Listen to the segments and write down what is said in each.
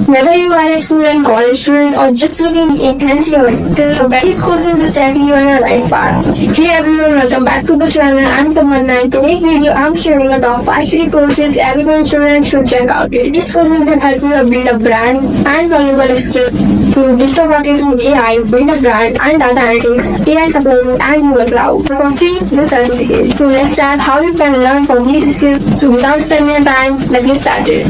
Whether you are a student, college student, or just looking to enhance your skills, these courses will set you on a right path. Hey everyone, welcome back to the channel. I'm Tamanna. In today's video, I'm sharing the top 5 free courses every student should check out. These courses will help you build a brand and valuable skills through digital marketing, AI, build a brand, and data analytics, AI development, and Google Cloud. For free, this certificate. So let's start how you can learn from these skills. So without spending time, let's get started.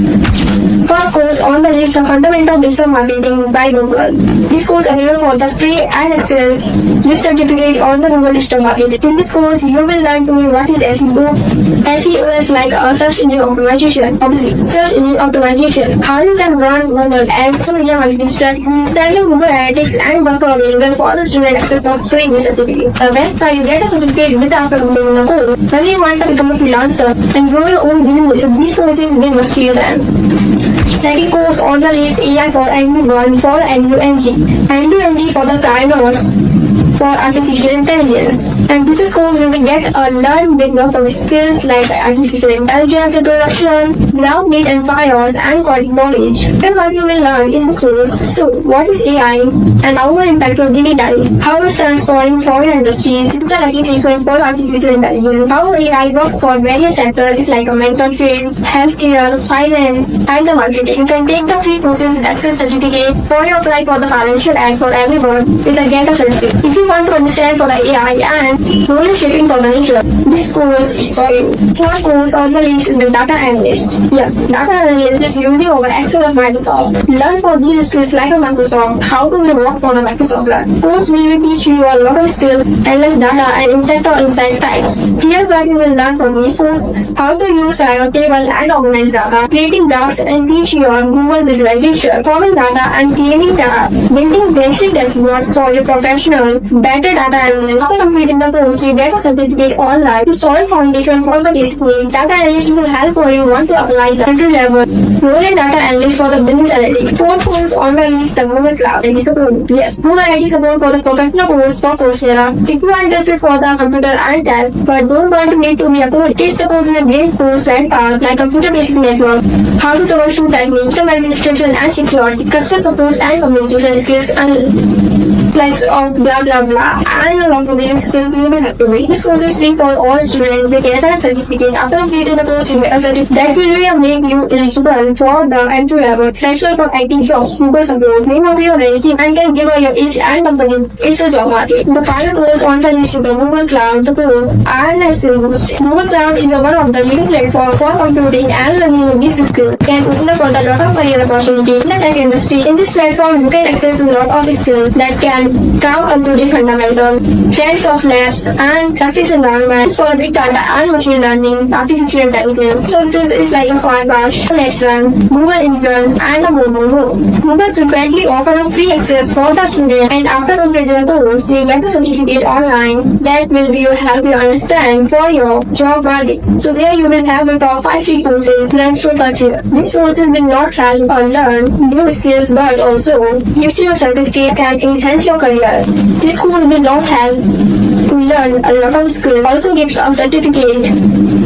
First course on the list of Fundamental Digital Marketing by Google. This course is available for the free and access this certificate on the Google Digital Marketing. In this course, you will learn to know what is SEO. SEO is like a search engine optimization. Obviously, search engine optimization. How you can run Google Ads, social media marketing strategies, study Google Analytics, and work for available for the student access of free certificate. The best part, you get a certificate with after completing the course. When you want to become a freelancer and grow your own business, these courses will must clear them. Second course on the list, AI for Android for End-to-NG. End-to-NG for the pioneers for artificial intelligence. And this is course you will get a learn big lot of skills like artificial intelligence introduction, cloud made empires, and coding knowledge. And what you will learn in this course. So, what is AI and how will impact your daily life? How it's transforming foreign industries, digital application for artificial intelligence, how AI works for various sectors like mental trade, healthcare, finance, and the marketing. You can take the free courses access certificate or you apply for the financial aid for everyone with a get a certificate. If you want to understand for the AI and knowledge shaping for the nature, this course is for you. Third course on the list is the data analyst. Yes, data analyst is using over Excel of Microsoft. Learn for these skills like a Microsoft, how to work for the Microsoft Learn. Course will teach you a lot of skills, analyze data and insight or insight sites. Here's what you will learn from this course: how to use pivot table and organize data, creating graphs and teach your Google visualization, forming data and creating data, building basic dashboards for your professional, better data analysis. After completing the course, you get a certificate online to solid foundation for the basic need. Data analysis will help for you want to apply the entry level role in data analysis for the business analytics. Fourth course on the list, the Google Cloud. Yes, Google IT support for the professional course for Coursera. If you are interested for the computer and tech, but don't want to need to be a code, it is support in a great course and path like computer basic network, how to troubleshoot techniques, system administration and security, custom supports and communication skills, and likes of blah blah blah, and a lot of these skills you will have to read. This course is free for all students. They get a certificate. After completing the course, you get a certificate that will make you eligible for the entry level essential for IT jobs. Super support, name of your resume, and can give your age and company. It's a job market. The final course on the list is the Google Cloud support and SEO boost. Google Cloud is one of the leading platforms for computing and learning these skills. Can open up for a lot of career opportunities in the tech industry. In this platform, you can access a lot of skills that can count computing fundamentals, types of labs, and practice environments for big data and machine learning, artificial intelligence. So this is like a Firebash, Nextran, Google Intern, and a more. Google frequently offer a free access for the student, and after completing the course, you get a certificate online that will be help you understand for your job market. So there you will have the top 5 free courses learned through purchase. These courses will not help or learn new skills, but also gives you a certificate and enhance your career. This course will not help to learn a lot of skills, also gives a certificate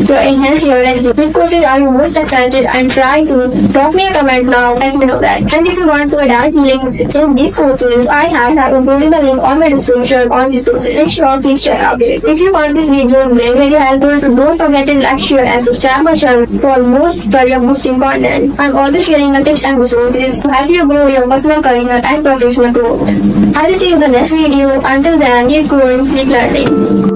to enhance your resume. Which courses are you most excited and try to drop me a comment now, let me know that. And if you want to add links in these courses, I have included the link on my description on this course. Make sure please check out it. If you want this video is very helpful, don't forget to like, share and subscribe my channel for most career boosting content. I'm always sharing the tips and resources to help you grow your personal career and professional growth. I will see you in the next video. Until then, keep growing, keep learning.